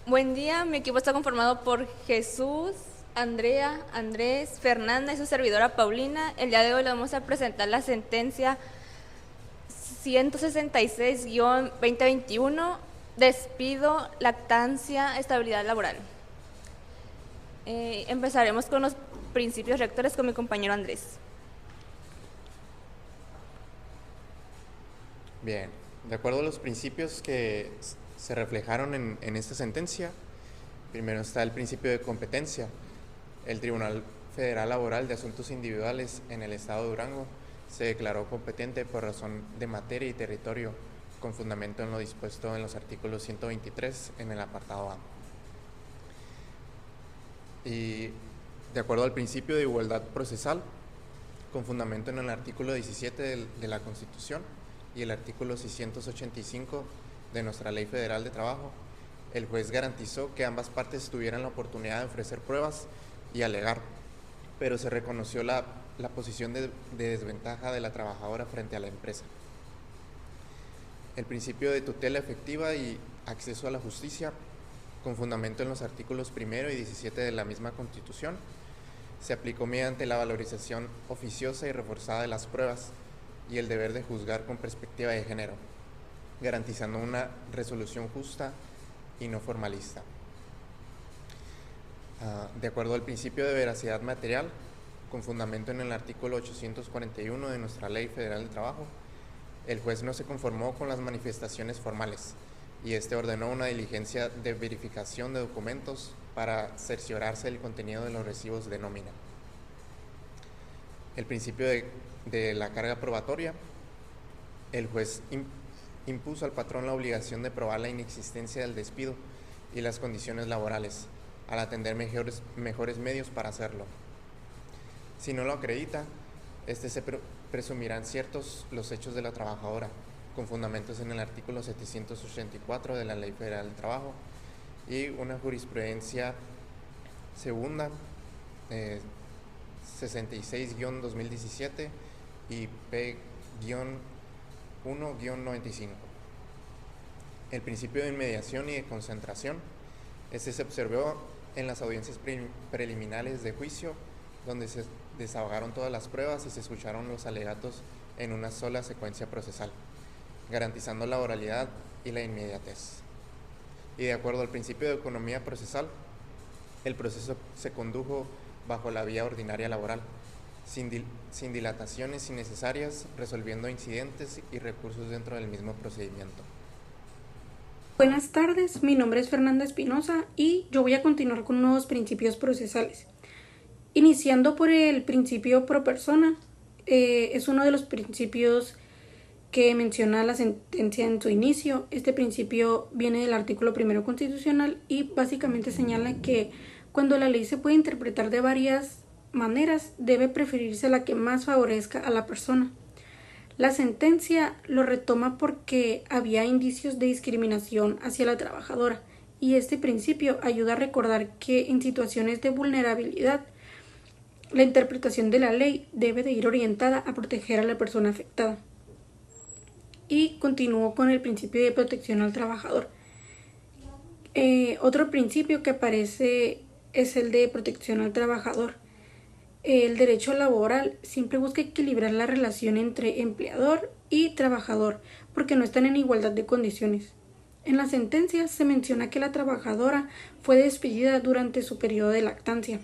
Buen día, mi equipo está conformado por Jesús, Andrea, Andrés, Fernanda y su servidora Paulina. El día de hoy le vamos a presentar la sentencia 166-2021, despido, lactancia, estabilidad laboral. Empezaremos con los principios rectores con mi compañero Andrés. Bien, de acuerdo a los principios que se reflejaron en esta sentencia, primero está el principio de competencia. El Tribunal Federal Laboral de Asuntos Individuales en el Estado de Durango se declaró competente por razón de materia y territorio, con fundamento en lo dispuesto en los artículos 123 en el apartado A. Y de acuerdo al principio de igualdad procesal, con fundamento en el artículo 17 de la Constitución y el artículo 685 de nuestra Ley Federal de Trabajo, el juez garantizó que ambas partes tuvieran la oportunidad de ofrecer pruebas y alegar, pero se reconoció la posición de desventaja de la trabajadora frente a la empresa. El principio de tutela efectiva y acceso a la justicia, con fundamento en los artículos 1 y 17 de la misma Constitución, se aplicó mediante la valorización oficiosa y reforzada de las pruebas y el deber de juzgar con perspectiva de género, garantizando una resolución justa y no formalista. De acuerdo al principio de veracidad material, con fundamento en el artículo 841 de nuestra Ley Federal de Trabajo, el juez no se conformó con las manifestaciones formales y ordenó una diligencia de verificación de documentos para cerciorarse del contenido de los recibos de nómina. El principio de la carga probatoria, el juez impuso al patrón la obligación de probar la inexistencia del despido y las condiciones laborales, al atender mejores medios para hacerlo. Si no lo acredita, se presumirán ciertos los hechos de la trabajadora, con fundamentos en el artículo 784 de la Ley Federal de Trabajo y una jurisprudencia segunda, 66-2017 y P-1-95. El principio de inmediación y de concentración, se observó en las audiencias preliminares de juicio, donde se desahogaron todas las pruebas y se escucharon los alegatos en una sola secuencia procesal, garantizando la oralidad y la inmediatez. Y de acuerdo al principio de economía procesal, el proceso se condujo bajo la vía ordinaria laboral, sin dilataciones innecesarias, resolviendo incidentes y recursos dentro del mismo procedimiento. Buenas tardes, mi nombre es Fernanda Espinosa y yo voy a continuar con nuevos principios procesales. Iniciando por el principio pro persona, es uno de los principios que menciona la sentencia en su inicio. Este principio viene del artículo 1 constitucional y básicamente señala que cuando la ley se puede interpretar de varias maneras, debe preferirse la que más favorezca a la persona. La sentencia lo retoma porque había indicios de discriminación hacia la trabajadora y este principio ayuda a recordar que en situaciones de vulnerabilidad la interpretación de la ley debe de ir orientada a proteger a la persona afectada. Y continúo con el principio de protección al trabajador. Otro principio que aparece es el de protección al trabajador. El derecho laboral siempre busca equilibrar la relación entre empleador y trabajador, porque no están en igualdad de condiciones. En la sentencia se menciona que la trabajadora fue despedida durante su periodo de lactancia,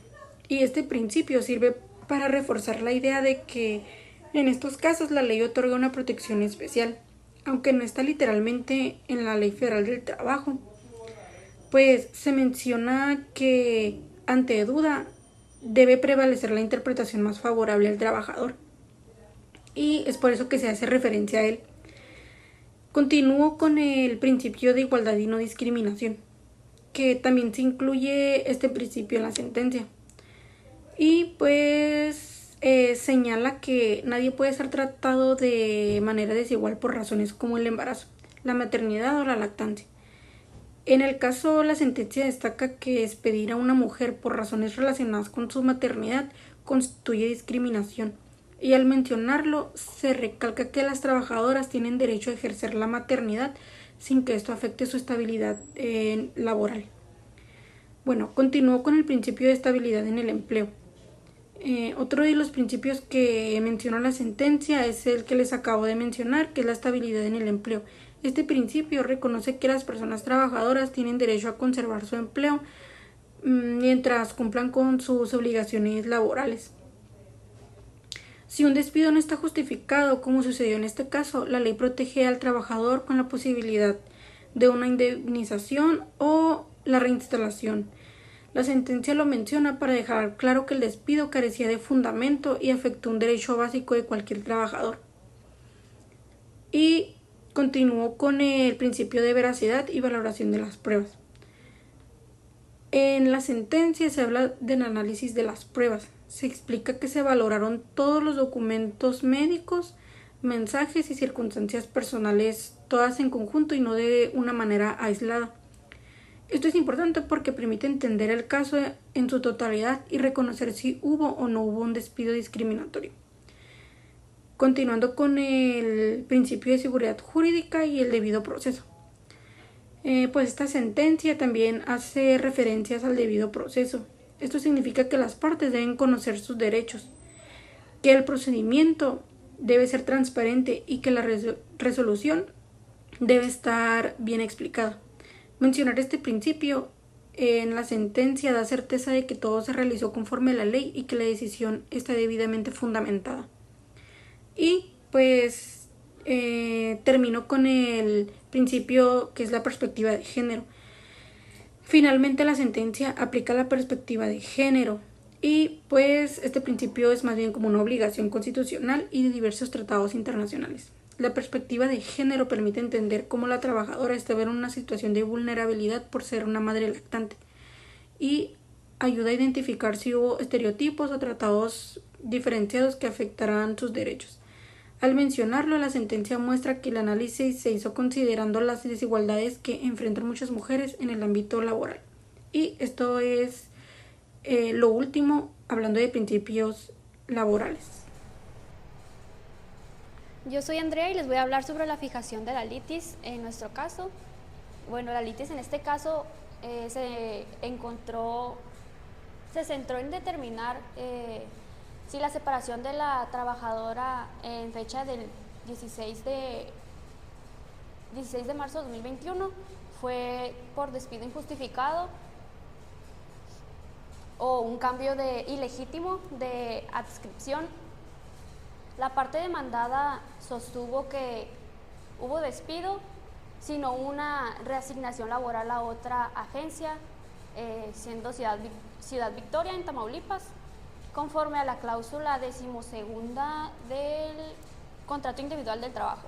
y este principio sirve para reforzar la idea de que en estos casos la ley otorga una protección especial, aunque no está literalmente en la Ley Federal del Trabajo. Pues se menciona que ante duda debe prevalecer la interpretación más favorable al trabajador y es por eso que se hace referencia a él. Continúo con el principio de igualdad y no discriminación, que también se incluye este principio en la sentencia y pues señala que nadie puede ser tratado de manera desigual por razones como el embarazo, la maternidad o la lactancia. En el caso, la sentencia destaca que despedir a una mujer por razones relacionadas con su maternidad constituye discriminación, y al mencionarlo se recalca que las trabajadoras tienen derecho a ejercer la maternidad sin que esto afecte su estabilidad laboral. Bueno, continúo con el principio de estabilidad en el empleo. Otro de los principios que menciona la sentencia es el que les acabo de mencionar, que es la estabilidad en el empleo. Este principio reconoce que las personas trabajadoras tienen derecho a conservar su empleo mientras cumplan con sus obligaciones laborales. Si un despido no está justificado, como sucedió en este caso, la ley protege al trabajador con la posibilidad de una indemnización o la reinstalación. La sentencia lo menciona para dejar claro que el despido carecía de fundamento y afectó un derecho básico de cualquier trabajador. Y continuó con el principio de veracidad y valoración de las pruebas. En la sentencia se habla del análisis de las pruebas. Se explica que se valoraron todos los documentos médicos, mensajes y circunstancias personales, todas en conjunto y no de una manera aislada. Esto es importante porque permite entender el caso en su totalidad y reconocer si hubo o no hubo un despido discriminatorio. Continuando con el principio de seguridad jurídica y el debido proceso. Pues esta sentencia también hace referencias al debido proceso. Esto significa que las partes deben conocer sus derechos, que el procedimiento debe ser transparente y que la resolución debe estar bien explicada. Mencionar este principio en la sentencia da certeza de que todo se realizó conforme a la ley y que la decisión está debidamente fundamentada. Y pues termino con el principio que es la perspectiva de género. Finalmente la sentencia aplica la perspectiva de género y pues este principio es más bien como una obligación constitucional y de diversos tratados internacionales. La perspectiva de género permite entender cómo la trabajadora está en una situación de vulnerabilidad por ser una madre lactante y ayuda a identificar si hubo estereotipos o tratados diferenciados que afectarán sus derechos. Al mencionarlo, la sentencia muestra que el análisis se hizo considerando las desigualdades que enfrentan muchas mujeres en el ámbito laboral. Y esto es lo último, hablando de principios laborales. Yo soy Andrea y les voy a hablar sobre la fijación de la litis en nuestro caso. Bueno, la litis en este caso se centró en determinar si la separación de la trabajadora en fecha del 16 de marzo de 2021 fue por despido injustificado o un cambio ilegítimo de adscripción. La parte demandada sostuvo que hubo despido, sino una reasignación laboral a otra agencia, siendo Ciudad Victoria en Tamaulipas, conforme a la cláusula 12ª del contrato individual del trabajo.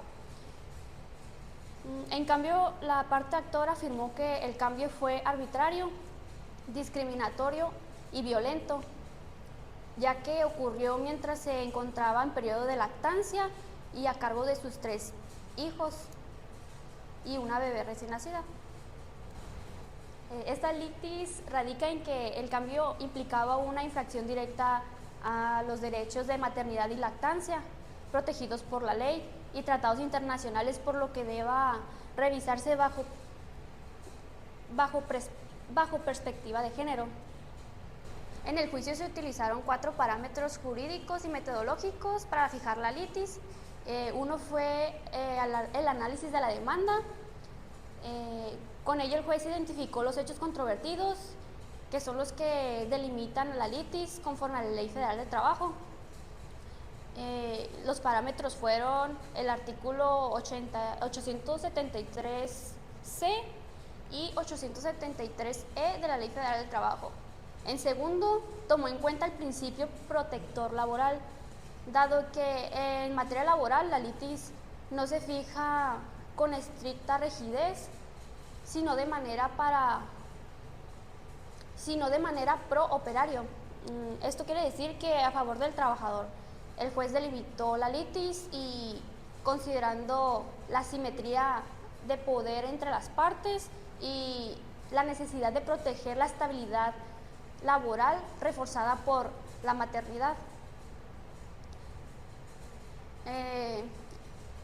En cambio, la parte actora afirmó que el cambio fue arbitrario, discriminatorio y violento, ya que ocurrió mientras se encontraba en periodo de lactancia y a cargo de sus 3 hijos y una bebé recién nacida. Esta litis radica en que el cambio implicaba una infracción directa a los derechos de maternidad y lactancia protegidos por la ley y tratados internacionales, por lo que deba revisarse bajo perspectiva de género. En el juicio se utilizaron 4 parámetros jurídicos y metodológicos para fijar la litis. Uno fue el análisis de la demanda. Con ello el juez identificó los hechos controvertidos, que son los que delimitan la litis conforme a la Ley Federal del Trabajo. Los parámetros fueron el artículo 873C y 873E de la Ley Federal del Trabajo. En segundo, tomó en cuenta el principio protector laboral, dado que en materia laboral la litis no se fija con estricta rigidez, sino de manera pro operario. Esto quiere decir que a favor del trabajador. El juez delimitó la litis y, considerando la simetría de poder entre las partes y la necesidad de proteger la estabilidad laboral reforzada por la maternidad.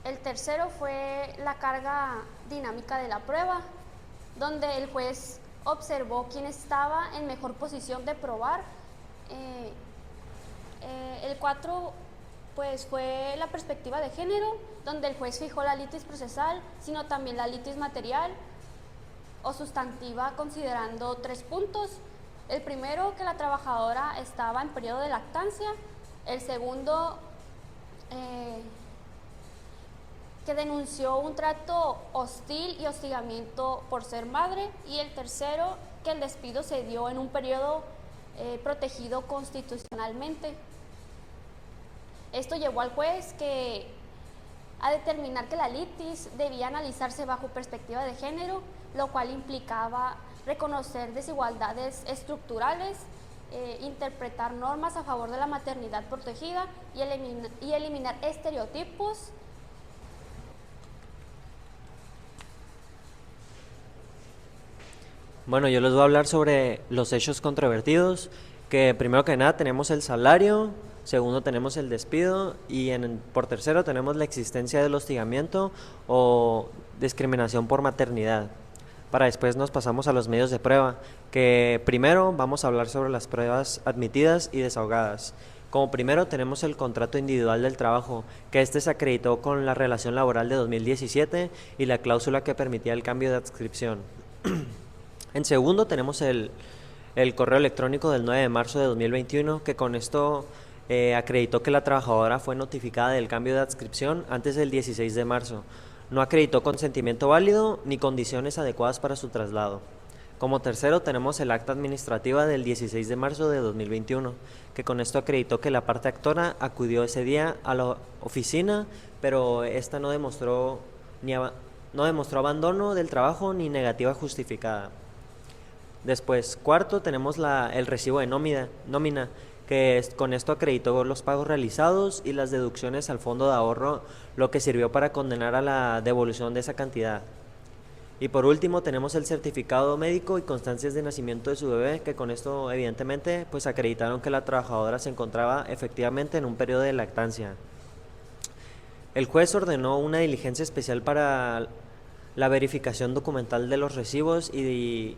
El tercero fue la carga dinámica de la prueba, donde el juez observó quién estaba en mejor posición de probar. El 4 pues fue la perspectiva de género, donde el juez fijó la litis procesal, sino también la litis material o sustantiva, considerando 3 puntos. El primero, que la trabajadora estaba en periodo de lactancia. El segundo, que denunció un trato hostil y hostigamiento por ser madre. Y el tercero, que el despido se dio en un periodo protegido constitucionalmente. Esto llevó al juez a determinar que la litis debía analizarse bajo perspectiva de género, lo cual implicaba reconocer desigualdades estructurales, interpretar normas a favor de la maternidad protegida y eliminar estereotipos. Bueno, yo les voy a hablar sobre los hechos controvertidos, que primero que nada tenemos el salario, segundo tenemos el despido y por tercero tenemos la existencia del hostigamiento o discriminación por maternidad. Para después nos pasamos a los medios de prueba, que primero vamos a hablar sobre las pruebas admitidas y desahogadas. Como primero tenemos el contrato individual del trabajo, que se acreditó con la relación laboral de 2017 y la cláusula que permitía el cambio de adscripción. En segundo tenemos el correo electrónico del 9 de marzo de 2021, que con esto acreditó que la trabajadora fue notificada del cambio de adscripción antes del 16 de marzo. No acreditó consentimiento válido ni condiciones adecuadas para su traslado. Como tercero tenemos el acta administrativa del 16 de marzo de 2021, que con esto acreditó que la parte actora acudió ese día a la oficina, pero esta no demostró abandono del trabajo ni negativa justificada. Después, cuarto, tenemos el recibo de nómina, que con esto acreditó los pagos realizados y las deducciones al fondo de ahorro, lo que sirvió para condenar a la devolución de esa cantidad. Y por último tenemos el certificado médico y constancias de nacimiento de su bebé, que con esto evidentemente pues acreditaron que la trabajadora se encontraba efectivamente en un periodo de lactancia. El juez ordenó una diligencia especial para la verificación documental de los recibos y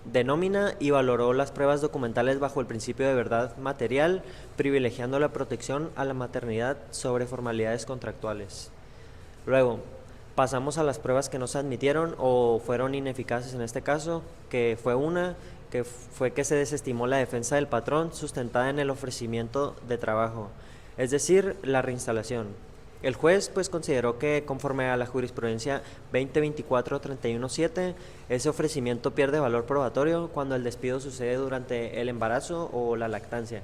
de nómina y valoró las pruebas documentales bajo el principio de verdad material, privilegiando la protección a la maternidad sobre formalidades contractuales. Luego, pasamos a las pruebas que no se admitieron o fueron ineficaces en este caso, que fue que se desestimó la defensa del patrón sustentada en el ofrecimiento de trabajo, es decir, la reinstalación. El juez pues consideró que conforme a la jurisprudencia 2024-31-7, ese ofrecimiento pierde valor probatorio cuando el despido sucede durante el embarazo o la lactancia,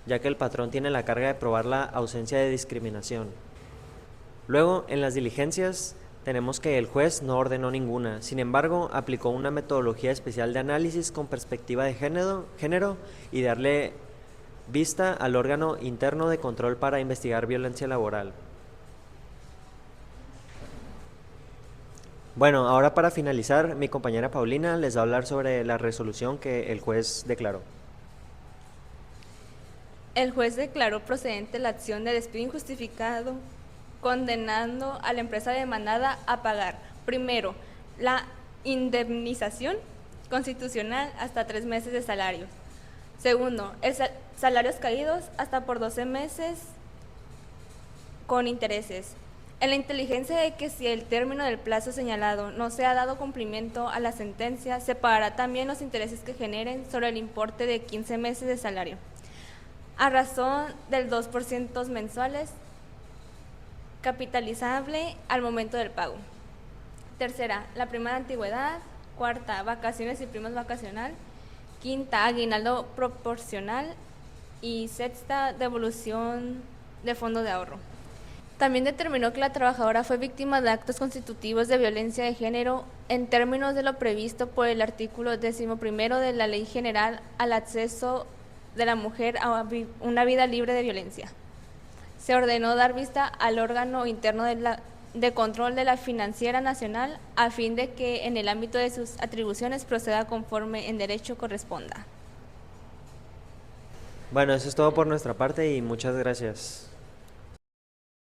ya que el patrón tiene la carga de probar la ausencia de discriminación. Luego, en las diligencias, tenemos que el juez no ordenó ninguna, sin embargo, aplicó una metodología especial de análisis con perspectiva de género y darle vista al órgano interno de control para investigar violencia laboral. Bueno, ahora para finalizar, mi compañera Paulina les va a hablar sobre la resolución que el juez declaró. El juez declaró procedente la acción de despido injustificado, condenando a la empresa demandada a pagar, primero, la indemnización constitucional hasta 3 meses de salarios. Segundo, salarios caídos hasta por 12 meses con intereses. En la inteligencia de que si el término del plazo señalado no se ha dado cumplimiento a la sentencia, se pagará también los intereses que generen sobre el importe de 15 meses de salario, a razón del 2% mensuales, capitalizable al momento del pago. Tercera, la prima de antigüedad. Cuarta, vacaciones y primas vacacional. Quinta, aguinaldo proporcional. Y sexta, devolución de fondo de ahorro. También determinó que la trabajadora fue víctima de actos constitutivos de violencia de género en términos de lo previsto por el artículo 11º de la Ley General al acceso de la mujer a una vida libre de violencia. Se ordenó dar vista al órgano interno de control de la Financiera Nacional a fin de que en el ámbito de sus atribuciones proceda conforme en derecho corresponda. Bueno, eso es todo por nuestra parte y muchas gracias.